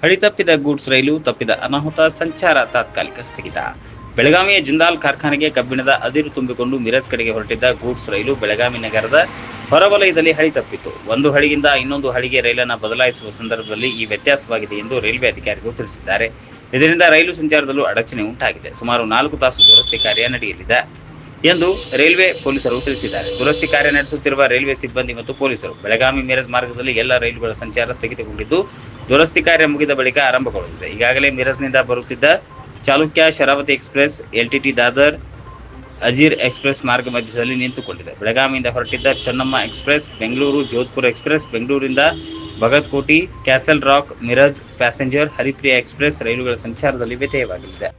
ಹಳಿ ತಪ್ಪಿದ ಗೂಡ್ಸ್ ರೈಲು ತಪ್ಪಿದ ಅನಾಹುತ, ಸಂಚಾರ ತಾತ್ಕಾಲಿಕ ಸ್ಥಗಿತ. ಬೆಳಗಾವಿಯ ಜಿಂದಾಲ್ ಕಾರ್ಖಾನೆಗೆ ಕಬ್ಬಿಣದ ಅದಿರು ತುಂಬಿಕೊಂಡು ಮಿರಜ್ ಕಡೆಗೆ ಹೊರಟಿದ್ದ ಗೂಡ್ಸ್ ರೈಲು ಬೆಳಗಾವಿ ನಗರದ ಹೊರವಲಯದಲ್ಲಿ ಹಳಿ ತಪ್ಪಿತ್ತು. ಒಂದು ಹಳಿಯಿಂದ ಇನ್ನೊಂದು ಹಳಿಗೆ ರೈಲನ್ನು ಬದಲಾಯಿಸುವ ಸಂದರ್ಭದಲ್ಲಿ ಈ ವ್ಯತ್ಯಾಸವಾಗಿದೆ ಎಂದು ರೈಲ್ವೆ ಅಧಿಕಾರಿಗಳು ತಿಳಿಸಿದ್ದಾರೆ. ಇದರಿಂದ ರೈಲು ಸಂಚಾರದಲ್ಲೂ ಅಡಚಣೆ ಉಂಟಾಗಿದೆ. ಸುಮಾರು 4 ತಾಸು ದುರಸ್ತಿ ಕಾರ್ಯ ನಡೆಯಲಿದೆ ಎಂದು ರೈಲ್ವೆ ಪೊಲೀಸರು ತಿಳಿಸಿದ್ದಾರೆ. ದುರಸ್ತಿ ಕಾರ್ಯ ನಡೆಸುತ್ತಿರುವ ರೈಲ್ವೆ ಸಿಬ್ಬಂದಿ ಮತ್ತು ಪೊಲೀಸರು ಬೆಳಗಾವಿ ಮಿರಜ್ ಮಾರ್ಗದಲ್ಲಿ ಎಲ್ಲ ರೈಲುಗಳ ಸಂಚಾರ ಸ್ಥಗಿತಗೊಂಡಿದ್ದು, ದುರಸ್ತಿ ಕಾರ್ಯ ಮುಗಿದ ಬಳಿಕ ಆರಂಭಗೊಳ್ಳಲಿದೆ. ಈಗಾಗಲೇ ಮಿರಜ್ನಿಂದ ಬರುತ್ತಿದ್ದ ಚಾಲುಕ್ಯ, ಶರಾವತಿ ಎಕ್ಸ್ಪ್ರೆಸ್, LTT ದಾದರ್, ಅಜೀರ್ ಎಕ್ಸ್ಪ್ರೆಸ್ ಮಾರ್ಗ ಮಧ್ಯದಲ್ಲಿ ನಿಂತುಕೊಂಡಿದೆ. ಬೆಳಗಾವಿಯಿಂದ ಹೊರಟಿದ್ದ ಚೆನ್ನಮ್ಮ ಎಕ್ಸ್ಪ್ರೆಸ್, ಬೆಂಗಳೂರು ಜೋಧ್ಪುರ ಎಕ್ಸ್ಪ್ರೆಸ್, ಬೆಂಗಳೂರಿಂದ ಭಗತ್ ಕೋಟಿ, ಕ್ಯಾಸಲ್ ರಾಕ್, ಮಿರಜ್ ಪ್ಯಾಸೆಂಜರ್, ಹರಿಪ್ರಿಯಾ ಎಕ್ಸ್ಪ್ರೆಸ್ ರೈಲುಗಳ ಸಂಚಾರದಲ್ಲಿ ವ್ಯತ್ಯಯವಾಗಲಿದೆ.